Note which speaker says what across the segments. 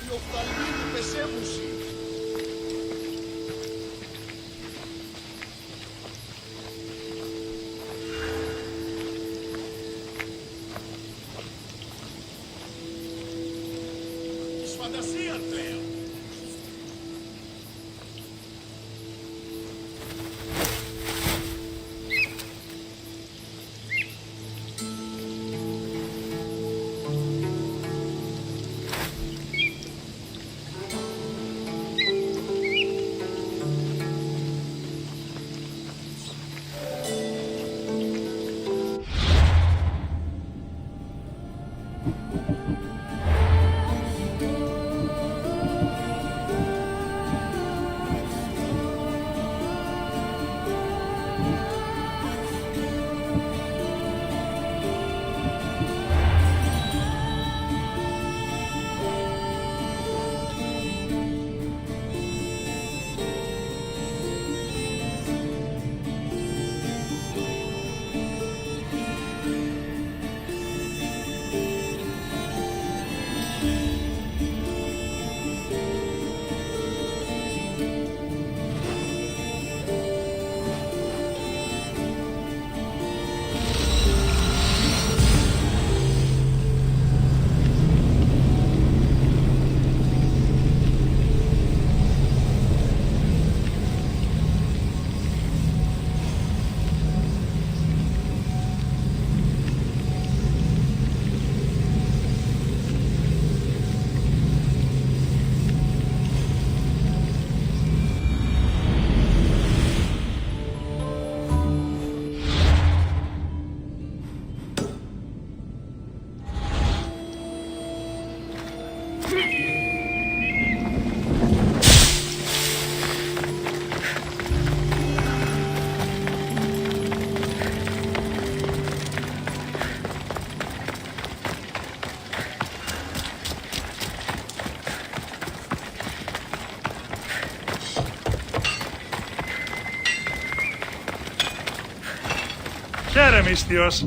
Speaker 1: η οφθαλμίνη πεσέμουση. Της φαντασίας πλέον.
Speaker 2: Χαίρε μύστιος.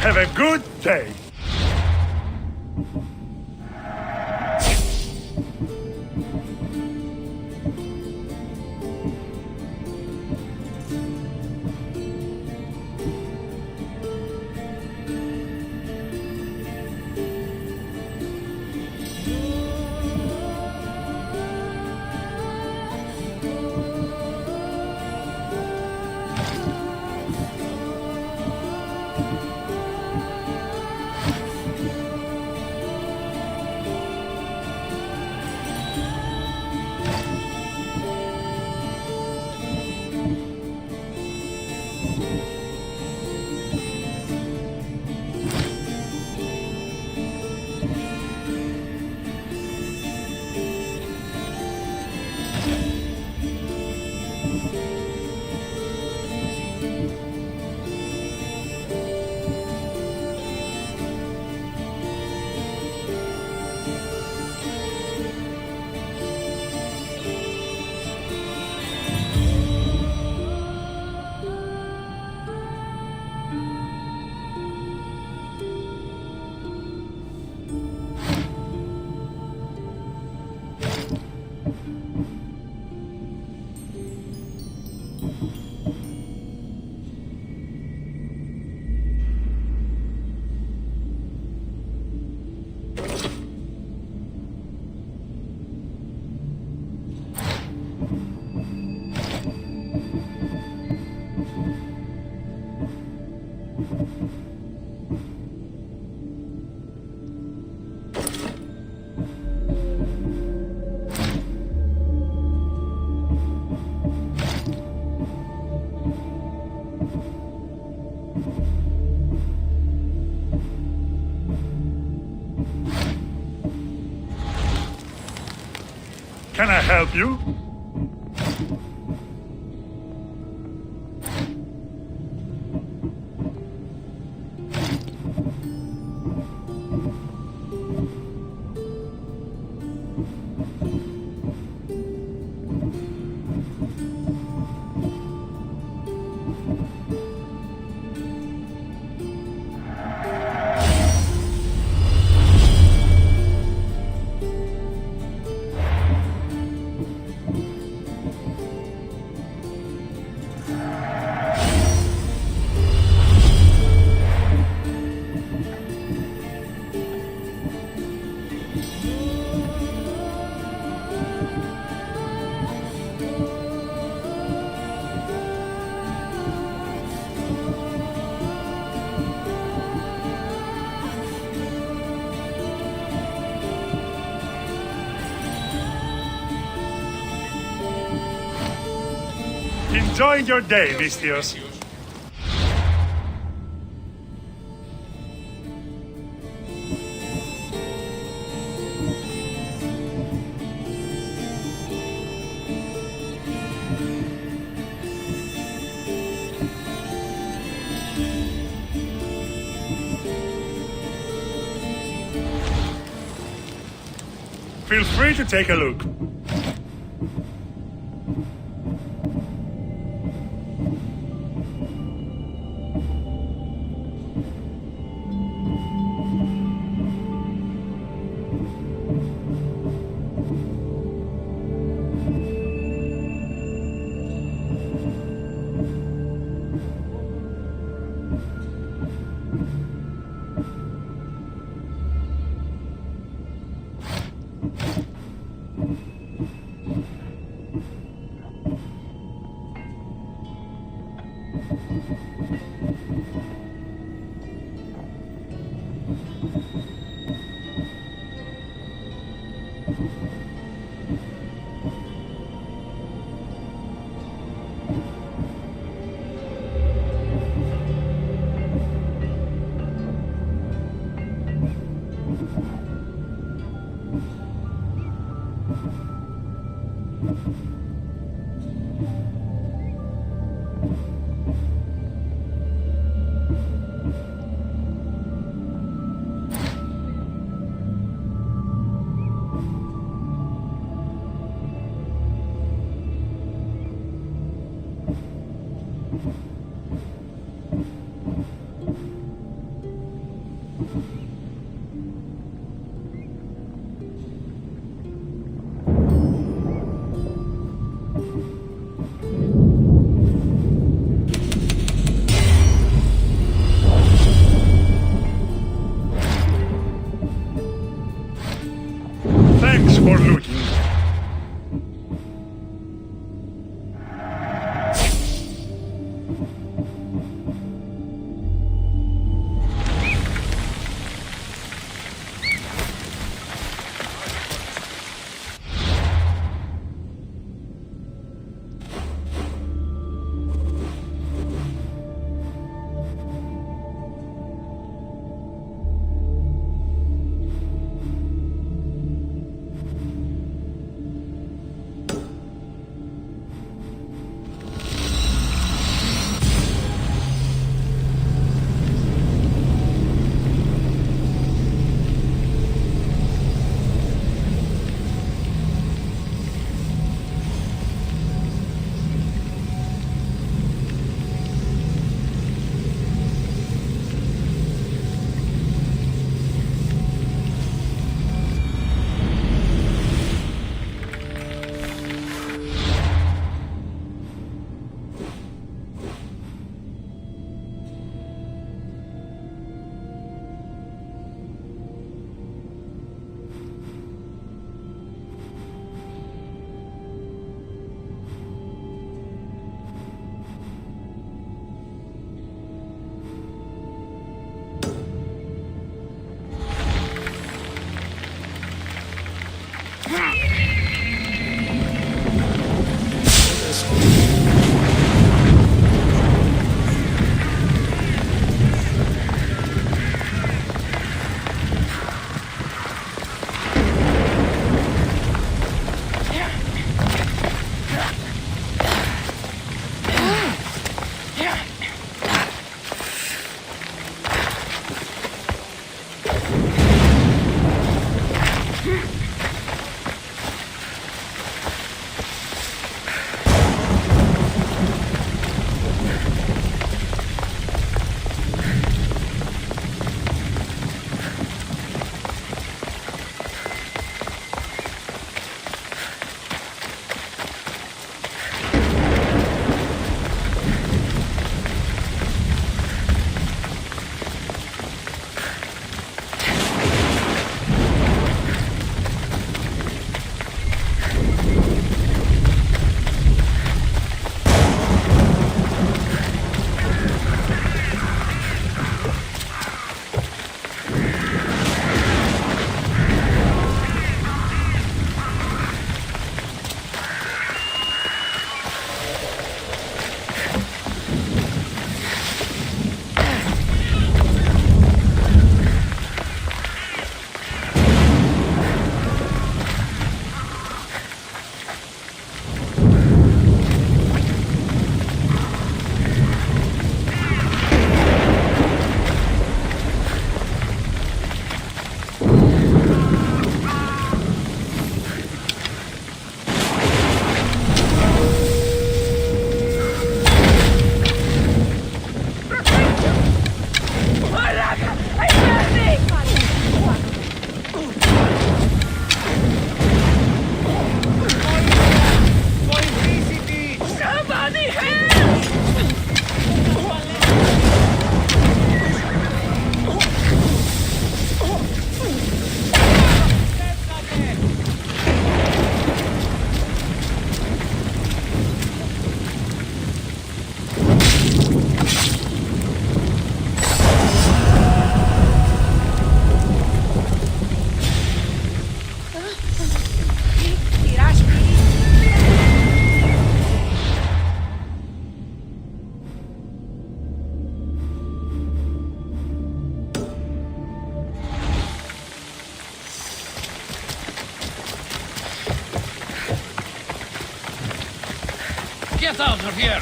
Speaker 2: Have a good day. Can I help you? Enjoy your day, Vistios. Feel free to take a look.
Speaker 3: Get out of here!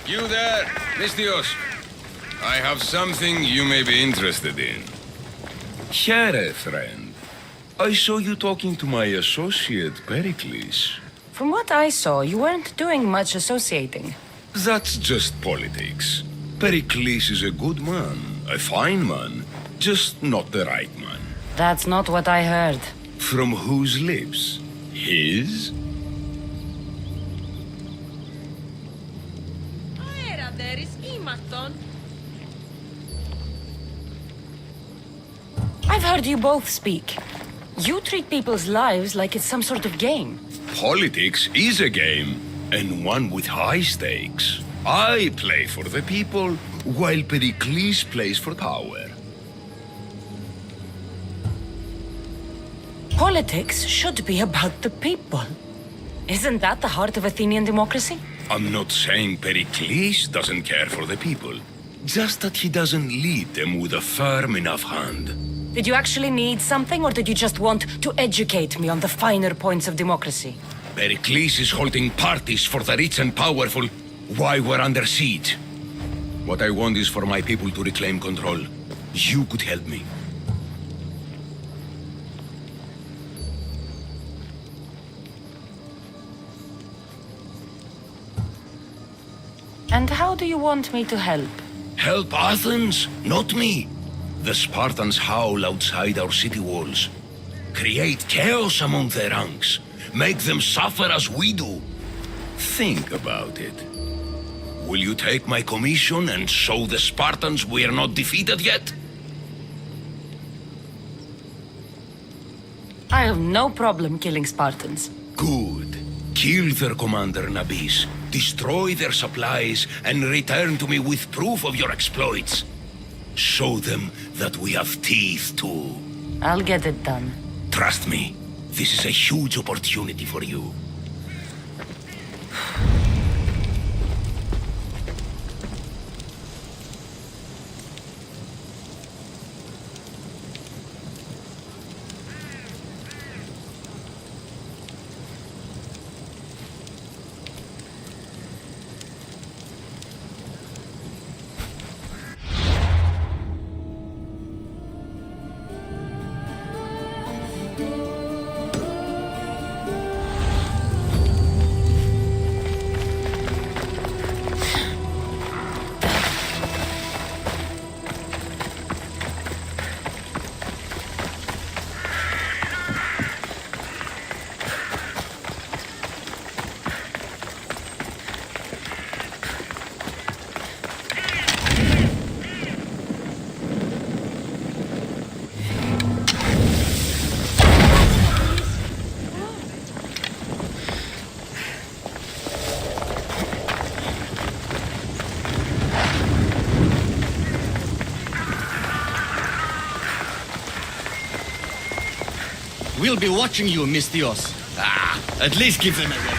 Speaker 4: You there, Mistios. I have something you may be interested in. Here, friend. I saw you talking to my associate, Pericles.
Speaker 5: From what I saw, you weren't doing much associating.
Speaker 4: That's just politics. Pericles is a good man, a fine man, just not the right man.
Speaker 5: That's not what I heard.
Speaker 4: From whose lips? His?
Speaker 5: I've heard you both speak. You treat people's lives like it's some sort of game.
Speaker 4: Politics is a game, and one with high stakes. I play for the people, while Pericles plays for power.
Speaker 5: Politics should be about the people. Isn't that the heart of Athenian democracy?
Speaker 4: I'm not saying Pericles doesn't care for the people, just that he doesn't lead them with a firm enough hand.
Speaker 5: Did you actually need something, or did you just want to educate me on the finer points of democracy?
Speaker 4: Pericles is holding parties for the rich and powerful while we're under siege. What I want is for my people to reclaim control. You could help me.
Speaker 5: And how do you want me to help?
Speaker 4: Help Athens, not me. The Spartans howl outside our city walls. Create chaos among their ranks. Make them suffer as we do. Think about it. Will you take my commission and show the Spartans we are not defeated yet?
Speaker 5: I have no problem killing Spartans.
Speaker 4: Good. Kill their commander Nabis, destroy their supplies, and return to me with proof of your exploits. Show them that we have teeth too.
Speaker 5: I'll get it done.
Speaker 4: Trust me, this is a huge opportunity for you.
Speaker 3: We'll be watching you, Mistios. At least give them a welcome.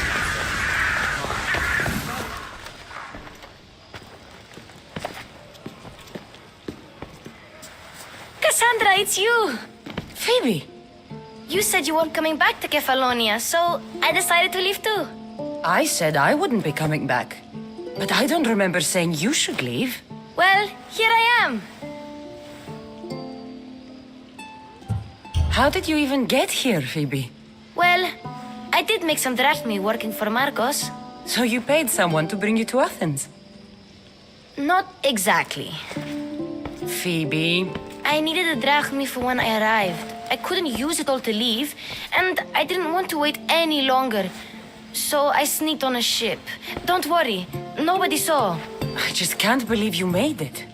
Speaker 6: Cassandra, it's you!
Speaker 5: Phoebe,
Speaker 6: You said you weren't coming back to Kefalonia, so I decided to leave too.
Speaker 5: I said I wouldn't be coming back. But I don't remember saying you should leave.
Speaker 6: Well, here I am.
Speaker 5: How did you even get here, Phoebe?
Speaker 6: Well, I did make some drachmi working for Marcos.
Speaker 5: So you paid someone to bring you to Athens?
Speaker 6: Not exactly.
Speaker 5: Phoebe,
Speaker 6: I needed a drachmi for when I arrived. I couldn't use it all to leave, and I didn't want to wait any longer. So I sneaked on a ship. Don't worry, nobody saw.
Speaker 5: I just can't believe you made it.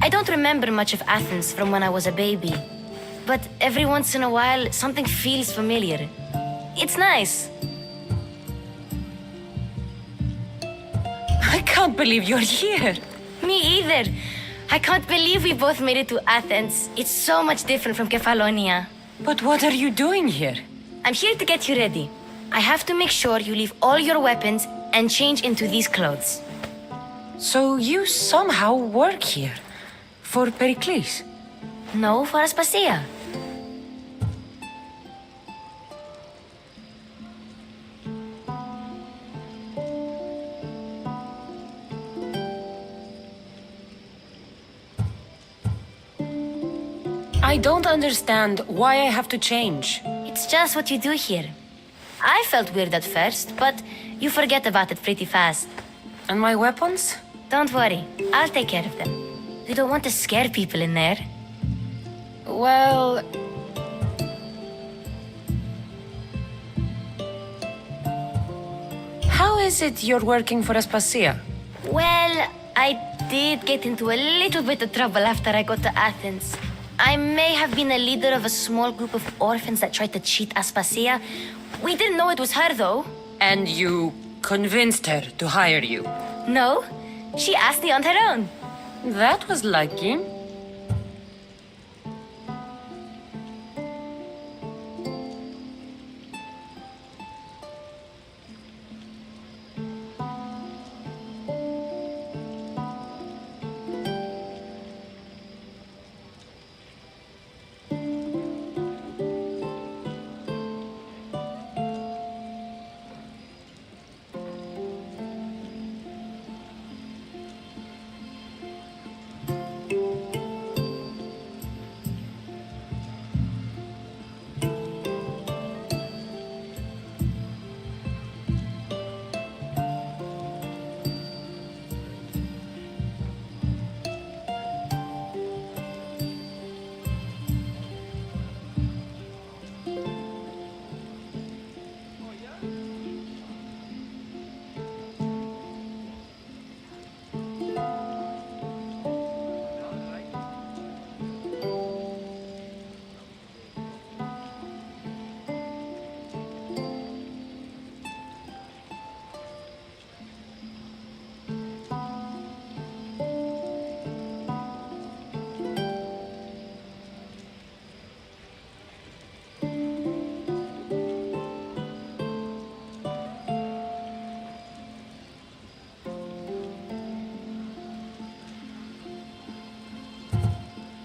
Speaker 6: I don't remember much of Athens from when I was a baby. But every once in a while, something feels familiar. It's nice.
Speaker 5: I can't believe you're here.
Speaker 6: Me either. I can't believe we both made it to Athens. It's so much different from Kefalonia.
Speaker 5: But what are you doing here?
Speaker 6: I'm here to get you ready. I have to make sure you leave all your weapons and change into these clothes.
Speaker 5: So you somehow work here? For Pericles?
Speaker 6: No, for Aspasia.
Speaker 5: I don't understand why I have to change.
Speaker 6: It's just what you do here. I felt weird at first, but you forget about it pretty fast.
Speaker 5: And my weapons?
Speaker 6: Don't worry, I'll take care of them. You don't want to scare people in there.
Speaker 5: Well... How is it you're working for Aspasia?
Speaker 6: Well, I did get into a little bit of trouble after I got to Athens. I may have been a leader of a small group of orphans that tried to cheat Aspasia. We didn't know it was her, though.
Speaker 5: And you convinced her to hire you?
Speaker 6: No, she asked me on her own.
Speaker 5: That was lucky.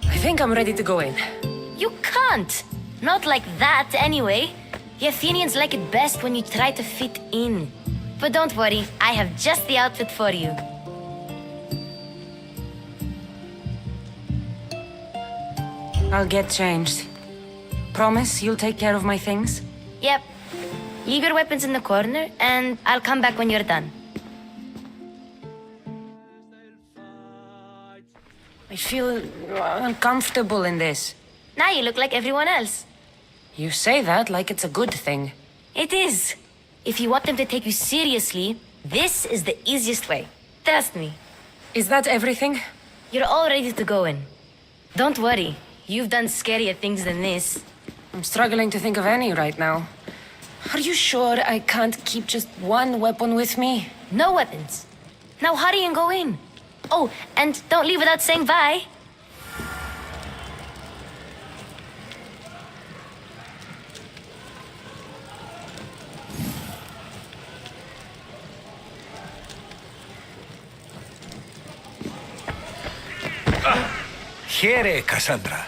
Speaker 5: I think I'm ready to go in.
Speaker 6: You can't. Not like that, anyway. The Athenians like it best when you try to fit in. But don't worry, I have just the outfit for you.
Speaker 5: I'll get changed. Promise you'll take care of my things?
Speaker 6: Yep. Leave your weapons in the corner, and I'll come back when you're done.
Speaker 5: I feel uncomfortable in this.
Speaker 6: Now you look like everyone else.
Speaker 5: You say that like it's a good thing.
Speaker 6: It is. If you want them to take you seriously, this is the easiest way. Trust me.
Speaker 5: Is that everything?
Speaker 6: You're all ready to go in. Don't worry. You've done scarier things than this.
Speaker 5: I'm struggling to think of any right now. Are you sure I can't keep just one weapon with me?
Speaker 6: No weapons. Now hurry and go in. Oh, and don't leave without saying bye.
Speaker 7: Here, Cassandra.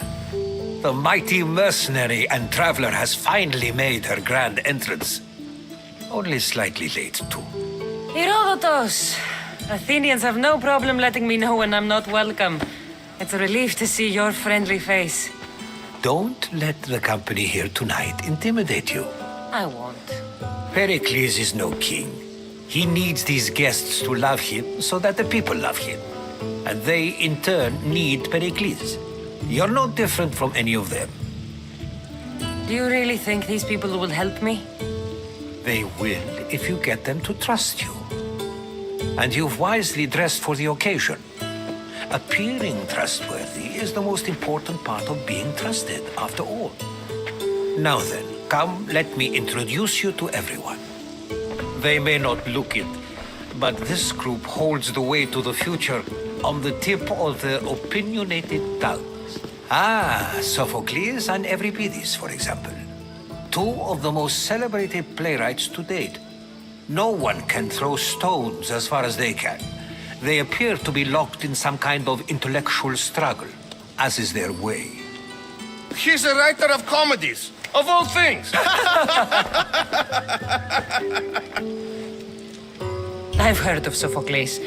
Speaker 7: The mighty mercenary and traveler has finally made her grand entrance. Only slightly late, too.
Speaker 5: Herodotus! Athenians have no problem letting me know when I'm not welcome. It's a relief to see your friendly face.
Speaker 7: Don't let the company here tonight intimidate you.
Speaker 5: I won't.
Speaker 7: Pericles is no king. He needs these guests to love him so that the people love him. And they, in turn, need Pericles. You're no different from any of them.
Speaker 5: Do you really think these people will help me?
Speaker 7: They will if you get them to trust you. And you've wisely dressed for the occasion. Appearing trustworthy is the most important part of being trusted, after all. Now then, come, let me introduce you to everyone. They may not look it, but this group holds the way to the future on the tip of their opinionated tongues. Ah, Sophocles and Euripides, for example. Two of the most celebrated playwrights to date. No one can throw stones as far as they can. They appear to be locked in some kind of intellectual struggle, as is their way.
Speaker 1: He's a writer of comedies, of all things.
Speaker 5: I've heard of Sophocles.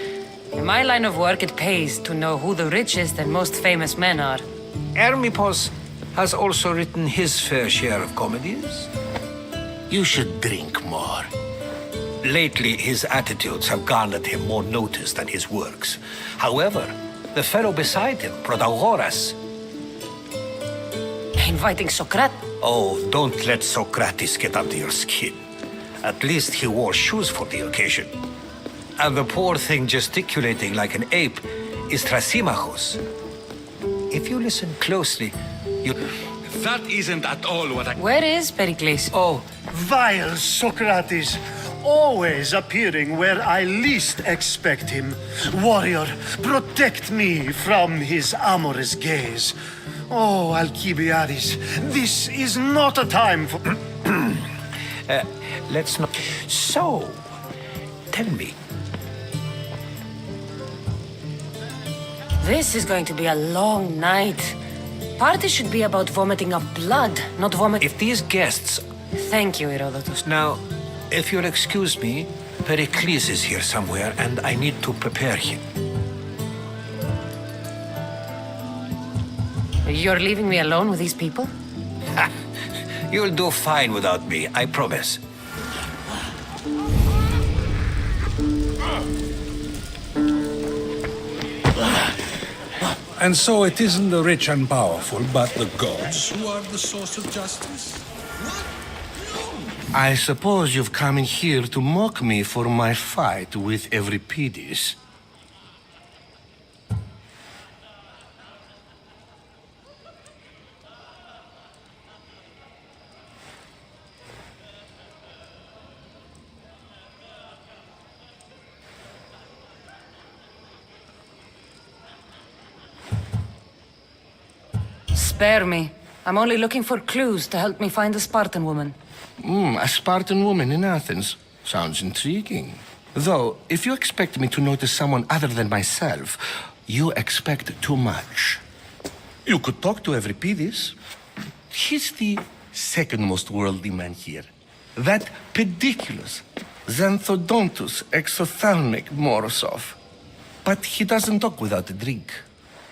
Speaker 5: In my line of work, it pays to know who the richest and most famous men are.
Speaker 7: Hermippos has also written his fair share of comedies.
Speaker 4: You should drink more.
Speaker 7: Lately, his attitudes have garnered him more notice than his works. However, the fellow beside him, Protagoras...
Speaker 5: Inviting Socrates?
Speaker 7: Oh, don't let Socrates get under your skin. At least he wore shoes for the occasion. And the poor thing gesticulating like an ape is Thrasymachos. If you listen closely, you...
Speaker 4: That isn't at all what I...
Speaker 5: Where is Pericles?
Speaker 7: Oh,
Speaker 8: Vile Socrates, always appearing where I least expect him. Warrior, protect me from his amorous gaze. Oh, Alcibiades, this is not a time for...
Speaker 7: let's not... So, tell me,
Speaker 5: This is going to be a long night. Party should be about vomiting up blood, not vomit...
Speaker 7: if these guests...
Speaker 5: Thank you, Herodotus.
Speaker 7: Now, if you'll excuse me, Pericles is here somewhere, and I need to prepare him.
Speaker 5: You're leaving me alone with these people?
Speaker 7: Ha! You'll do fine without me, I promise.
Speaker 9: And so it isn't the rich and powerful, but the gods who are the source of justice?
Speaker 4: I suppose you've come in here to mock me for my fight with Euripides.
Speaker 5: Spare me. I'm only looking for clues to help me find the Spartan woman.
Speaker 4: A Spartan woman in Athens. Sounds intriguing. Though, if you expect me to notice someone other than myself, you expect too much. You could talk to Euripides. He's the second most worldly man here. That pediculous, xanthodontus exophthalmic Morosov. But he doesn't talk without a drink.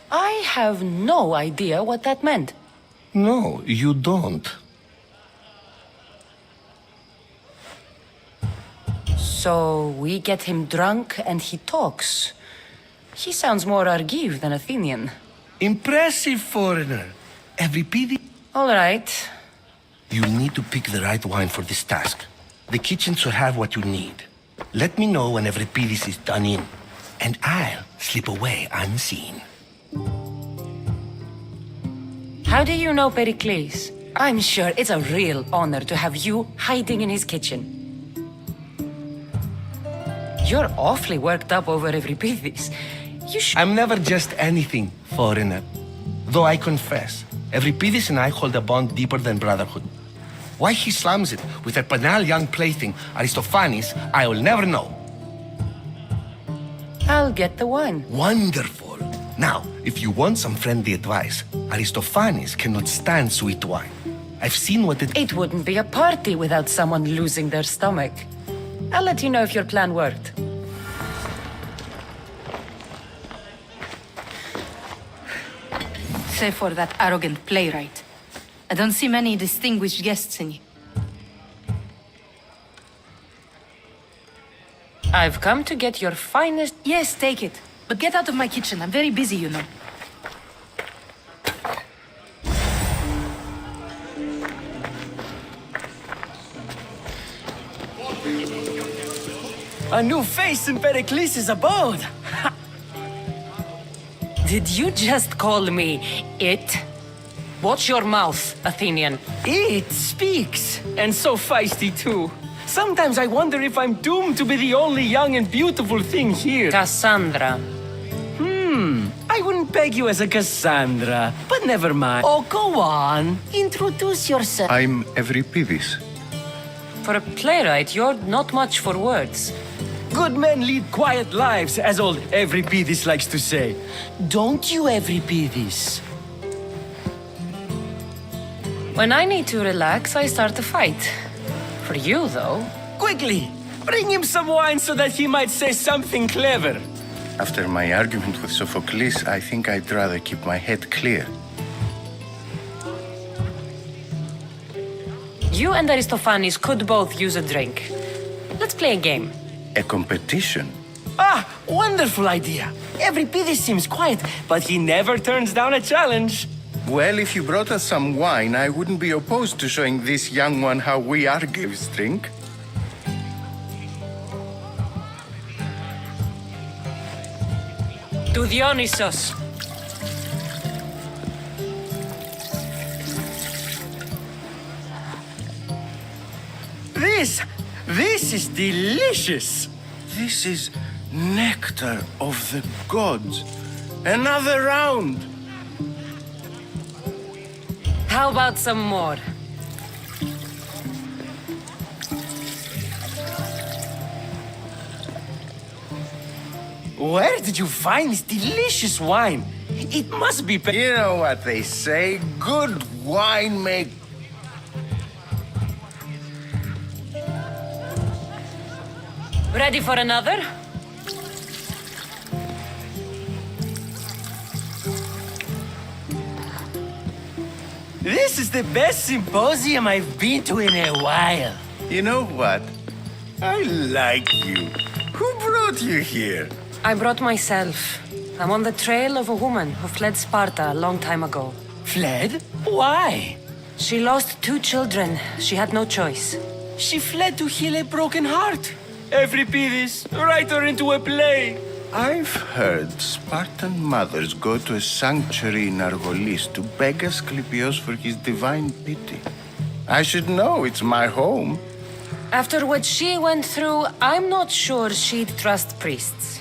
Speaker 5: I have no idea what that meant.
Speaker 4: No, you don't.
Speaker 5: So we get him drunk and he talks. He sounds more Argive than Athenian.
Speaker 4: Impressive, foreigner. Euripides.
Speaker 5: All right.
Speaker 4: You need to pick the right wine for this task. The kitchen should have what you need. Let me know when Euripides is done in, and I'll slip away unseen.
Speaker 5: How do you know Pericles? I'm sure it's a real honor to have you hiding in his kitchen. You're awfully worked up over Euripides. You should...
Speaker 4: I'm never just anything, foreigner. Though I confess, Euripides and I hold a bond deeper than brotherhood. Why he slams it with that banal young plaything, Aristophanes, I will never know.
Speaker 5: I'll get the wine.
Speaker 4: Wonderful.
Speaker 10: Now, if you want some friendly advice, Aristophanes cannot stand sweet wine. I've seen what it...
Speaker 5: It wouldn't be a party without someone losing their stomach. I'll let you know if your plan worked.
Speaker 11: Save for that arrogant playwright. I don't see many distinguished guests in here.
Speaker 5: I've come to get your finest...
Speaker 11: Yes, take it. But get out of my kitchen. I'm very busy, you know.
Speaker 3: A new face in Pericles' abode.
Speaker 5: Did you just call me it? Watch your mouth, Athenian.
Speaker 3: It speaks, and so feisty too. Sometimes I wonder if I'm doomed to be the only young and beautiful thing here.
Speaker 5: Cassandra.
Speaker 3: I wouldn't peg you as a Cassandra, but never mind. Oh, go on. Introduce yourself.
Speaker 12: I'm Euripides.
Speaker 5: For a playwright, you're not much for words.
Speaker 3: Good men lead quiet lives, as old Euripides likes to say. Don't you, Euripides?
Speaker 5: When I need to relax, I start a fight. For you, though.
Speaker 3: Quickly, bring him some wine so that he might say something clever.
Speaker 12: After my argument with Sophocles, I think I'd rather keep my head clear.
Speaker 5: You and Aristophanes could both use a drink. Let's play a game.
Speaker 12: A competition?
Speaker 3: Ah, wonderful idea. Euripides seems quiet, but he never turns down a challenge.
Speaker 12: Well, if you brought us some wine, I wouldn't be opposed to showing this young one how we Argives drink.
Speaker 5: To Dionysos.
Speaker 3: This is delicious.
Speaker 12: This is nectar of the gods. Another round.
Speaker 5: How about some more?
Speaker 3: Where did you find this delicious wine? It must be...
Speaker 12: You know what they say, good wine make...
Speaker 5: Ready for another?
Speaker 3: This is the best symposium I've been to in a while.
Speaker 12: You know what? I like you. Who brought you here?
Speaker 5: I brought myself. I'm on the trail of a woman who fled Sparta a long time ago.
Speaker 3: Fled? Why?
Speaker 5: She lost 2 children. She had no choice.
Speaker 3: She fled to heal a broken heart. Euripides, write her into a play.
Speaker 12: I've heard Spartan mothers go to a sanctuary in Argolis to beg Asclepios for his divine pity. I should know, it's my home.
Speaker 5: After what she went through, I'm not sure she'd trust priests.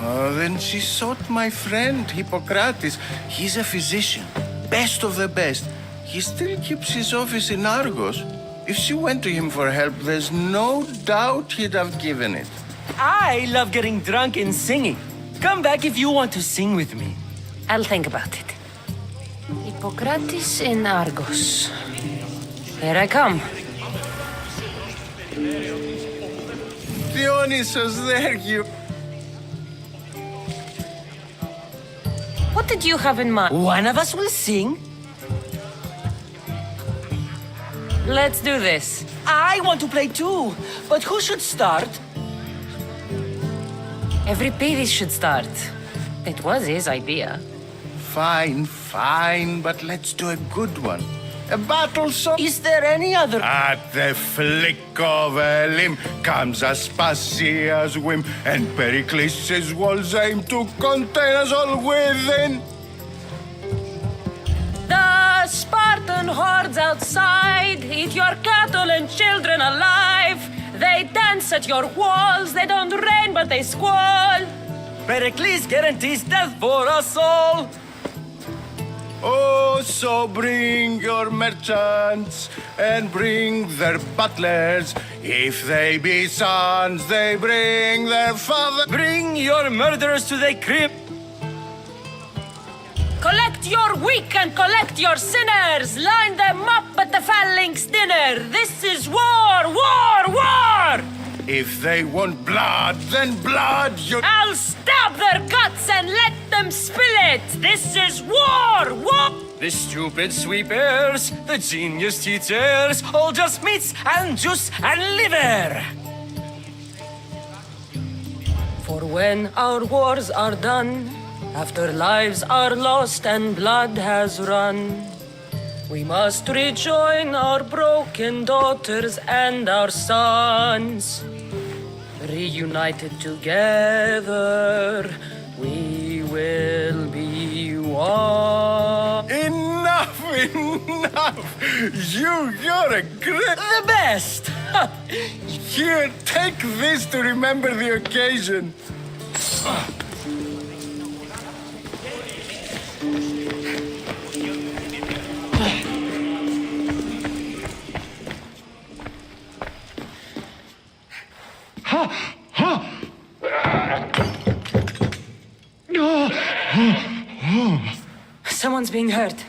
Speaker 12: Oh, then she sought my friend, Hippocrates. He's a physician, best of the best. He still keeps his office in Argos. If she went to him for help, there's no doubt he'd have given it.
Speaker 3: I love getting drunk and singing. Come back if you want to sing with me.
Speaker 5: I'll think about it. Hippocrates in Argos. Here I come.
Speaker 12: Dionysos, there you...
Speaker 5: What did you have in mind?
Speaker 3: One of us will sing.
Speaker 5: Let's do this.
Speaker 3: I want to play too, but who should start?
Speaker 5: Euripides should start. It was his idea.
Speaker 12: Fine, fine, but let's do a good one. A battle song.
Speaker 3: Is there any other?
Speaker 12: At the flick of a limb comes Aspasia's whim, and Pericles' walls aim to contain us all within.
Speaker 5: The Spartan hordes outside eat your cattle and children alive. They dance at your walls. They don't rain, but they squall.
Speaker 3: Pericles guarantees death for us all.
Speaker 12: Oh, so bring your merchants and bring their butlers. If they be sons, they bring their father.
Speaker 3: Bring your murderers to the crypt.
Speaker 5: Collect your weak and collect your sinners! Line them up at the phalanx dinner! This is war! War! War!
Speaker 12: If they want blood, then blood, you...
Speaker 5: I'll stab their guts and let them spill it! This is war! War!
Speaker 3: The stupid sweepers, the genius teachers, all just meats and juice and liver.
Speaker 5: For when our wars are done, after lives are lost and blood has run, we must rejoin our broken daughters and our sons. Reunited together, we will be one.
Speaker 12: Enough, enough! You're a great...
Speaker 3: The best!
Speaker 12: Here, take this to remember the occasion.
Speaker 5: Someone's being hurt.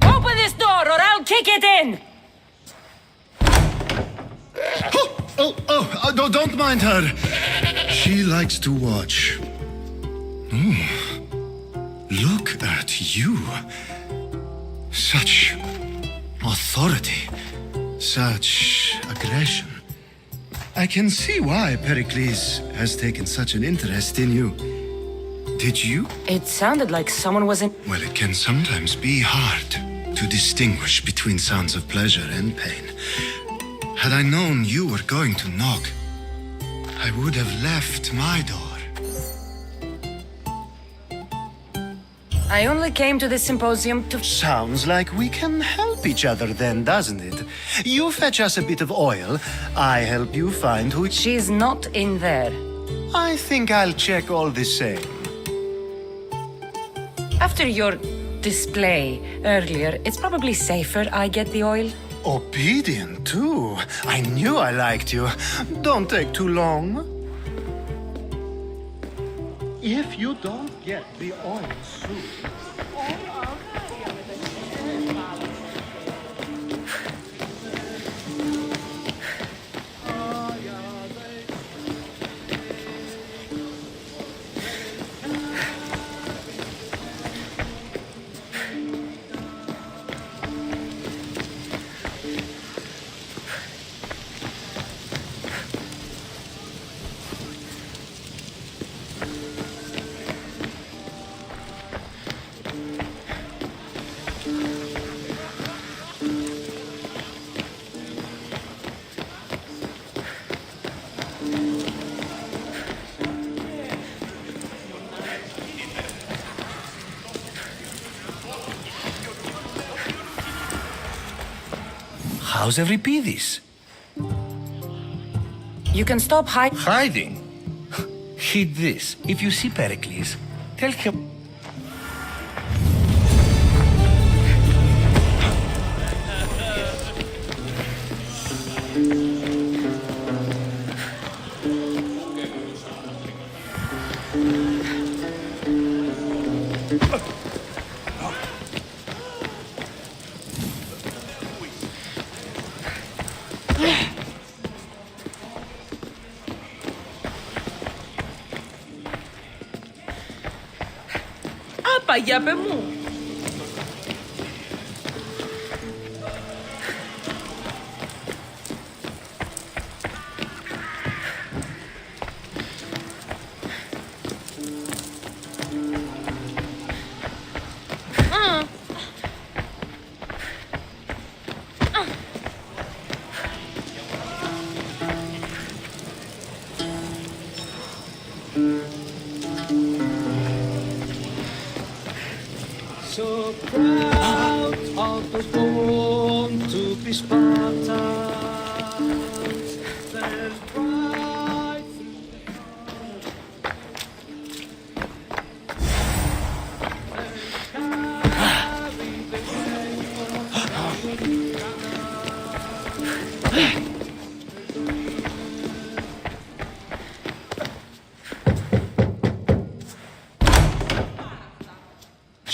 Speaker 5: Open this door or I'll kick it in!
Speaker 8: Oh, don't mind her. She likes to watch. Look at you. Such authority. Such aggression. I can see why Pericles has taken such an interest in you. Did you?
Speaker 5: It sounded like someone was in...
Speaker 8: Well, it can sometimes be hard to distinguish between sounds of pleasure and pain. Had I known you were going to knock, I would have left my door.
Speaker 5: I only came to the symposium to...
Speaker 8: Sounds like we can help each other then, doesn't it? You fetch us a bit of oil, I help you find who...
Speaker 5: She's not in there.
Speaker 8: I think I'll check all the same.
Speaker 5: After your display earlier, it's probably safer I get the oil.
Speaker 8: Obedient, too. I knew I liked you. Don't take too long. If you don't get the oil soon...
Speaker 7: How's Euripides?
Speaker 5: You can stop
Speaker 7: Hiding? Heed this. If you see Pericles, tell him...
Speaker 5: Παγιάπε μου.
Speaker 3: So proud of those born to be Spartans. There's pride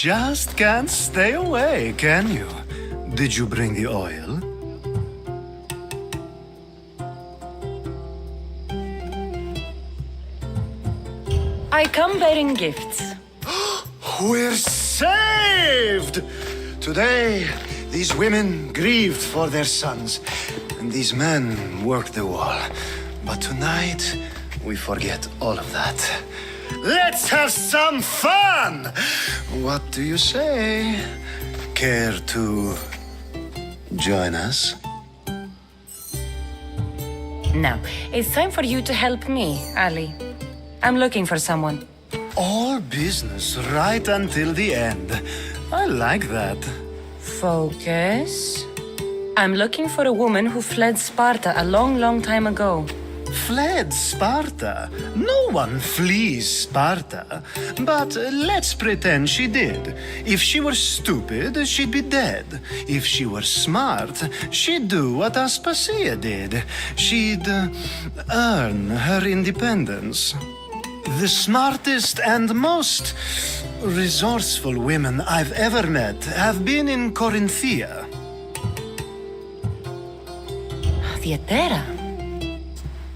Speaker 8: just can't stay away, can you? Did you bring the oil?
Speaker 5: I come bearing gifts.
Speaker 8: We're saved! Today, these women grieved for their sons, and these men worked the wall. But tonight, we forget all of that. Let's have some fun! What do you say? Care to join us?
Speaker 5: Now, it's time for you to help me, Ali. I'm looking for someone.
Speaker 8: All business right until the end. I like that.
Speaker 5: Focus. I'm looking for a woman who fled Sparta a long, long time ago.
Speaker 8: Fled Sparta? No one flees Sparta. But let's pretend she did. If she were stupid, she'd be dead. If she were smart, she'd do what Aspasia did. She'd earn her independence. The smartest and most resourceful women I've ever met have been in Corinthia.
Speaker 5: Theatera.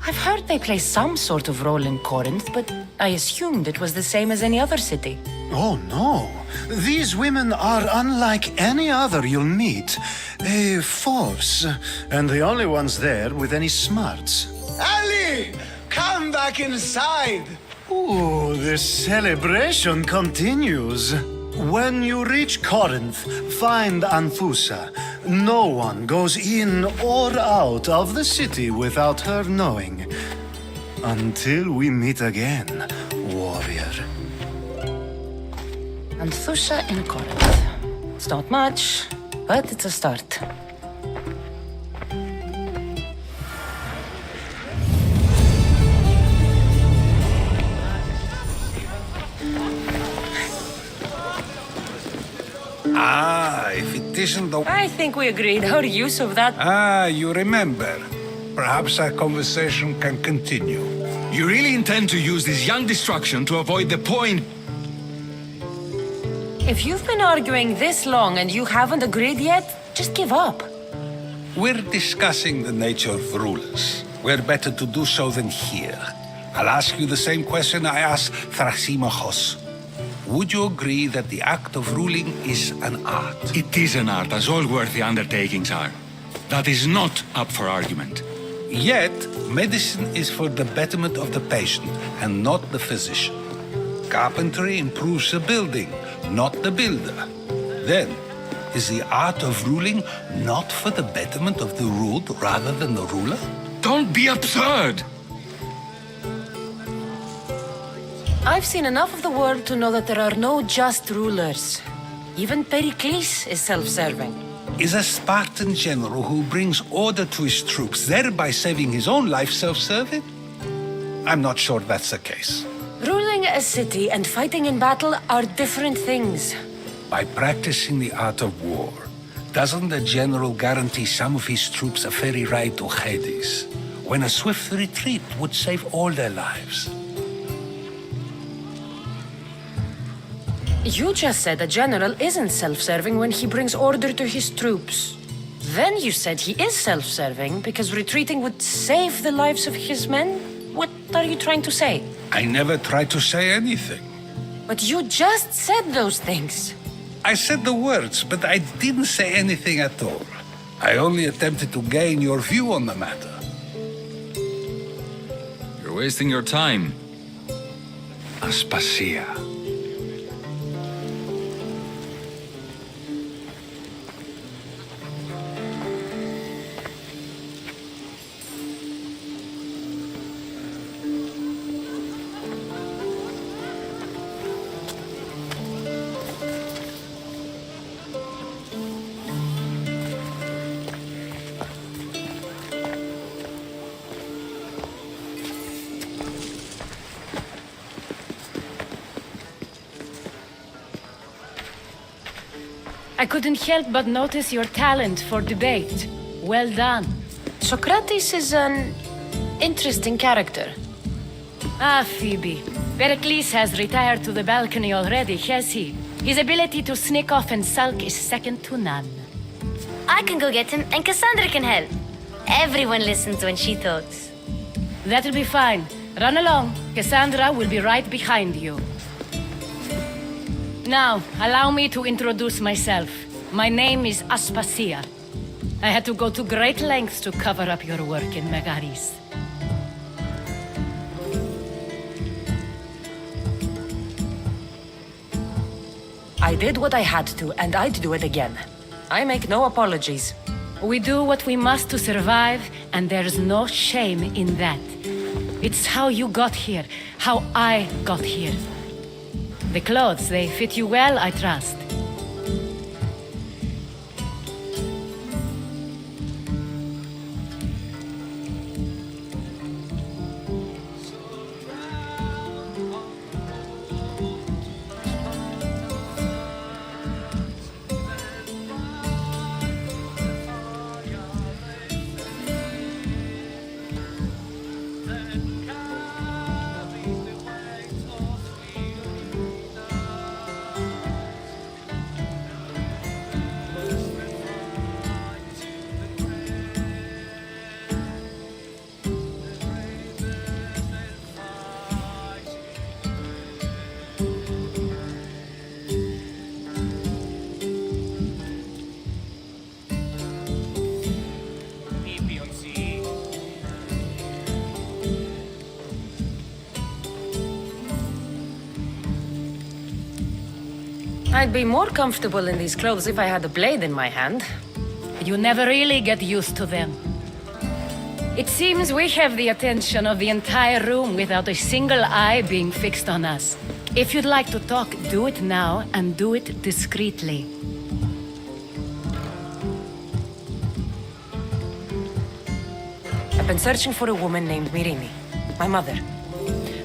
Speaker 5: I've heard they play some sort of role in Corinth, but I assumed it was the same as any other city.
Speaker 8: Oh, no. These women are unlike any other you'll meet. A force, and the only ones there with any smarts. Ali! Come back inside! Ooh, the celebration continues. When you reach Corinth, find Anfusa. No one goes in or out of the city without her knowing. Until we meet again, warrior.
Speaker 5: Anthusha in Corinth. It's not much, but it's a start.
Speaker 7: If it isn't the...
Speaker 5: I think we agreed our use of that.
Speaker 7: You remember. Perhaps our conversation can continue.
Speaker 4: You really intend to use this young destruction to avoid the point?
Speaker 5: If you've been arguing this long and you haven't agreed yet, just give up.
Speaker 7: We're discussing the nature of rulers. Where better to do so than here? I'll ask you the same question I asked Thrasymachos. Would you agree that the act of ruling is an art?
Speaker 4: It is an art, as all worthy undertakings are. That is not up for argument.
Speaker 7: Yet, medicine is for the betterment of the patient and not the physician. Carpentry improves the building, not the builder. Then, is the art of ruling not for the betterment of the ruled rather than the ruler?
Speaker 4: Don't be absurd!
Speaker 5: I've seen enough of the world to know that there are no just rulers. Even Pericles is self-serving.
Speaker 7: Is a Spartan general who brings order to his troops, thereby saving his own life, self-serving? I'm not sure that's the case.
Speaker 5: Ruling a city and fighting in battle are different things.
Speaker 7: By practicing the art of war, doesn't the general guarantee some of his troops a ferry ride to Hades, when a swift retreat would save all their lives?
Speaker 5: You just said a general isn't self-serving when he brings order to his troops. Then you said he is self-serving because retreating would save the lives of his men? What are you trying to say?
Speaker 7: I never tried to say anything.
Speaker 5: But you just said those things.
Speaker 7: I said the words, but I didn't say anything at all. I only attempted to gain your view on the matter.
Speaker 4: You're wasting your time. Aspasia.
Speaker 11: I couldn't help but notice your talent for debate. Well done.
Speaker 5: Socrates is an interesting character.
Speaker 11: Ah, Phoebe. Pericles has retired to the balcony already, has he? His ability to sneak off and sulk is second to none.
Speaker 6: I can go get him, and Cassandra can help. Everyone listens when she talks.
Speaker 11: That'll be fine. Run along. Cassandra will be right behind you. Now, allow me to introduce myself. My name is Aspasia. I had to go to great lengths to cover up your work in Megaris.
Speaker 5: I did what I had to, and I'd do it again. I make no apologies.
Speaker 11: We do what we must to survive, and there's no shame in that. It's how you got here, how I got here. The clothes, they fit you well, I trust.
Speaker 5: I'd be more comfortable in these clothes if I had a blade in my hand.
Speaker 11: You never really get used to them. It seems we have the attention of the entire room without a single eye being fixed on us. If you'd like to talk, do it now, and do it discreetly.
Speaker 5: I've been searching for a woman named Mirini, my mother.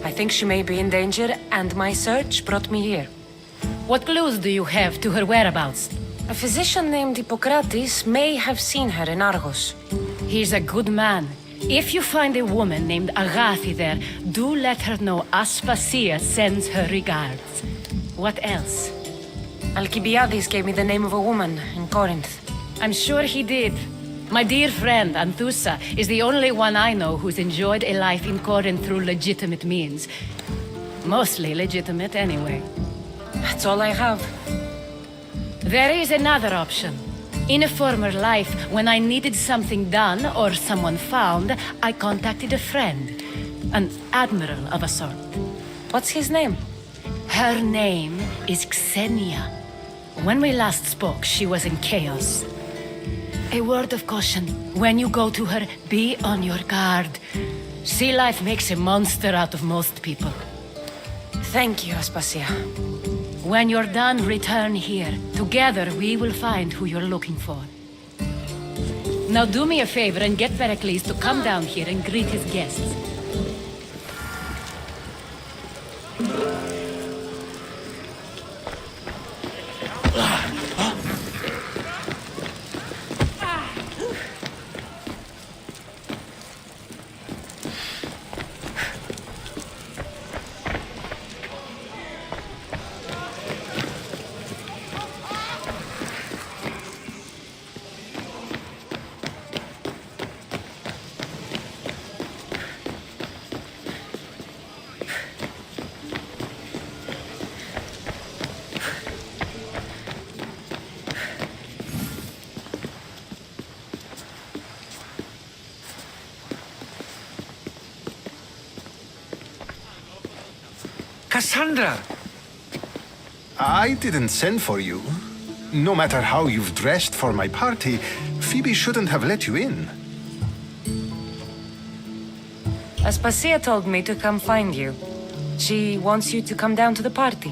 Speaker 5: I think she may be in danger, and my search brought me here.
Speaker 11: What clues do you have to her whereabouts?
Speaker 5: A physician named Hippocrates may have seen her in Argos.
Speaker 11: He's a good man. If you find a woman named Agathi there, do let her know Aspasia sends her regards. What else?
Speaker 5: Alcibiades gave me the name of a woman in Corinth.
Speaker 11: I'm sure he did. My dear friend, Anthusa, is the only one I know who's enjoyed a life in Corinth through legitimate means. Mostly legitimate, anyway.
Speaker 5: That's all I have.
Speaker 11: There is another option. In a former life, when I needed something done or someone found, I contacted a friend. An admiral of a sort.
Speaker 5: What's his name?
Speaker 11: Her name is Xenia. When we last spoke, she was in chaos. A word of caution. When you go to her, be on your guard. Sea life makes a monster out of most people.
Speaker 5: Thank you, Aspasia.
Speaker 11: When you're done, return here. Together, we will find who you're looking for. Now do me a favor and get Pericles to come down here and greet his guests.
Speaker 10: Cassandra!
Speaker 13: I didn't send for you. No matter how you've dressed for my party, Phoebe shouldn't have let you in.
Speaker 5: Aspasia told me to come find you. She wants you to come down to the party.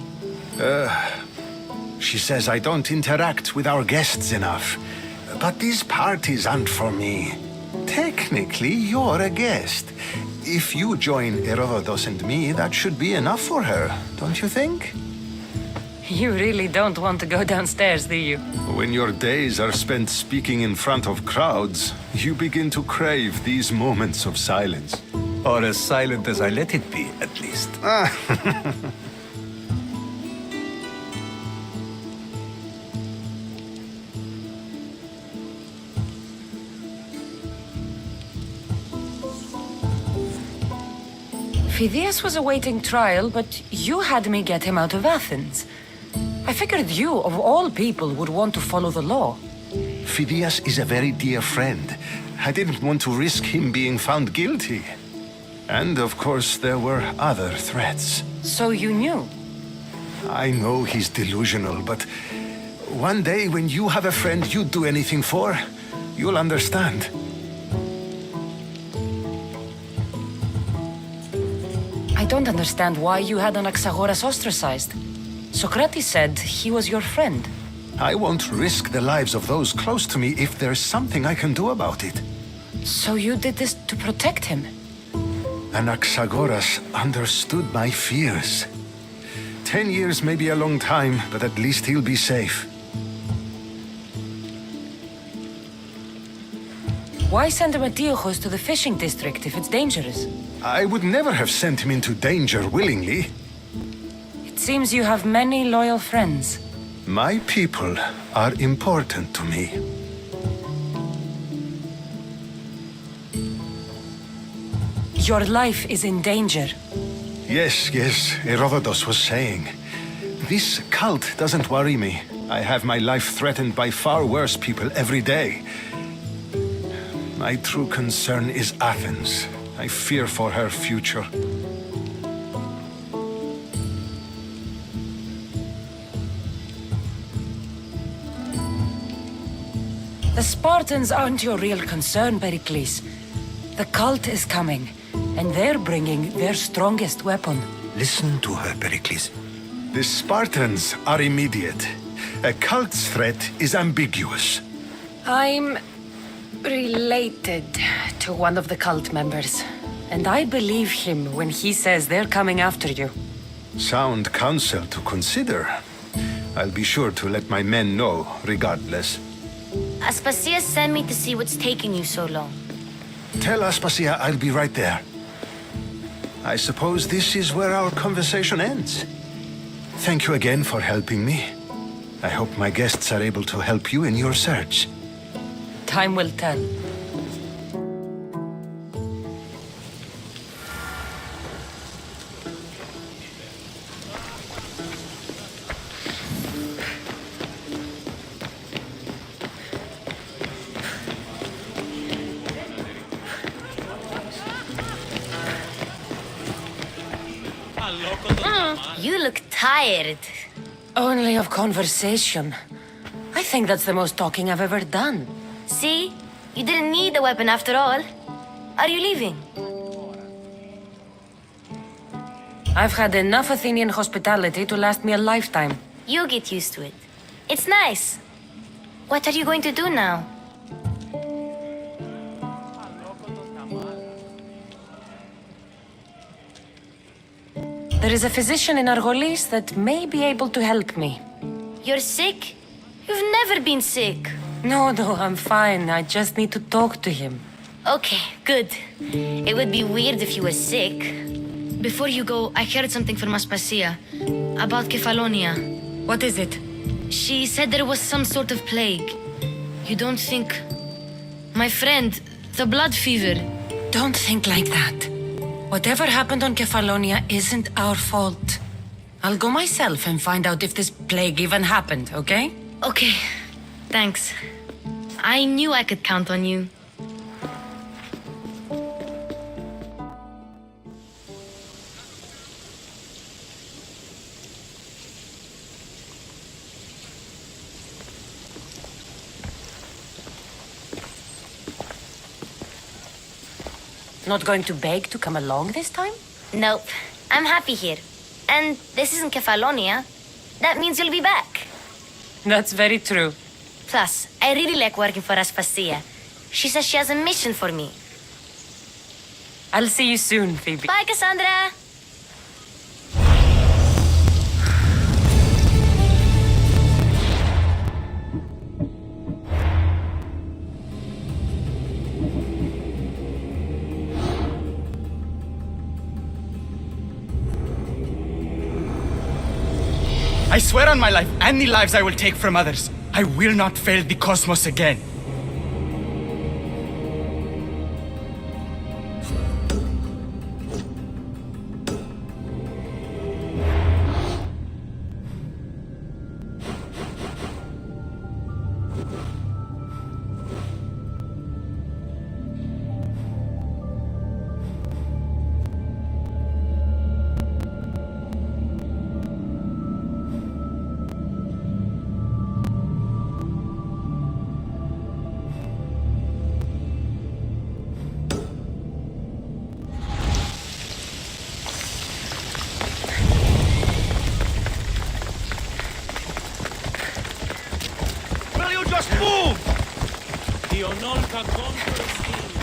Speaker 13: She says I don't interact with our guests enough. But these parties aren't for me. Technically, you're a guest. If you join Herodotus and me, that should be enough for her, don't you think?
Speaker 5: You really don't want to go downstairs, do you?
Speaker 13: When your days are spent speaking in front of crowds, you begin to crave these moments of silence.
Speaker 7: Or as silent as I let it be, at least.
Speaker 5: Phidias was awaiting trial, but you had me get him out of Athens. I figured you, of all people, would want to follow the law.
Speaker 13: Phidias is a very dear friend. I didn't want to risk him being found guilty. And of course, there were other threats.
Speaker 5: So you knew?
Speaker 13: I know he's delusional, but one day when you have a friend you'd do anything for, you'll understand.
Speaker 5: I don't understand why you had Anaxagoras ostracized. Socrates said he was your friend.
Speaker 13: I won't risk the lives of those close to me if there's something I can do about it.
Speaker 5: So you did this to protect him?
Speaker 13: Anaxagoras understood my fears. 10 years may be a long time, but at least he'll be safe.
Speaker 5: Why send Emetiochos to the fishing district if it's dangerous?
Speaker 13: I would never have sent him into danger willingly.
Speaker 5: It seems you have many loyal friends.
Speaker 13: My people are important to me.
Speaker 5: Your life is in danger.
Speaker 13: Yes, Herodotus was saying. This cult doesn't worry me. I have my life threatened by far worse people every day. My true concern is Athens. I fear for her future.
Speaker 5: The Spartans aren't your real concern, Pericles. The cult is coming, and they're bringing their strongest weapon.
Speaker 10: Listen to her, Pericles.
Speaker 13: The Spartans are immediate. A cult's threat is ambiguous.
Speaker 5: I'm related to one of the cult members, and I believe him when he says they're coming after you.
Speaker 13: Sound counsel to consider. I'll be sure to let my men know, regardless.
Speaker 6: Aspasia sent me to see what's taking you so long.
Speaker 13: Tell Aspasia I'll be right there. I suppose this is where our conversation ends. Thank you again for helping me. I hope my guests are able to help you in your search.
Speaker 5: Time will tell.
Speaker 6: You look tired.
Speaker 5: Only of conversation. I think that's the most talking I've ever done.
Speaker 6: See? You didn't need the weapon after all. Are you leaving?
Speaker 5: I've had enough Athenian hospitality to last me a lifetime.
Speaker 6: You get used to it. It's nice. What are you going to do now?
Speaker 5: There is a physician in Argolis that may be able to help me.
Speaker 6: You're sick? You've never been sick.
Speaker 5: No, I'm fine. I just need to talk to him.
Speaker 6: Okay, good. It would be weird if you were sick.
Speaker 11: Before you go, I heard something from Aspasia about Kefalonia.
Speaker 5: What is it?
Speaker 11: She said there was some sort of plague. You don't think... My friend, the blood fever.
Speaker 5: Don't think like that. Whatever happened on Kefalonia isn't our fault. I'll go myself and find out if this plague even happened, okay?
Speaker 11: Okay, thanks. I knew I could count on you.
Speaker 5: Not going to beg to come along this time?
Speaker 6: Nope. I'm happy here. And this isn't Kefalonia. That means you'll be back.
Speaker 5: That's very true.
Speaker 6: Plus, I really like working for Aspasia. She says she has a mission for me.
Speaker 5: I'll see you soon, Phoebe.
Speaker 6: Bye, Cassandra!
Speaker 14: I swear on my life and the lives I will take from others, I will not fail the cosmos again.
Speaker 3: Onolka conquers thee.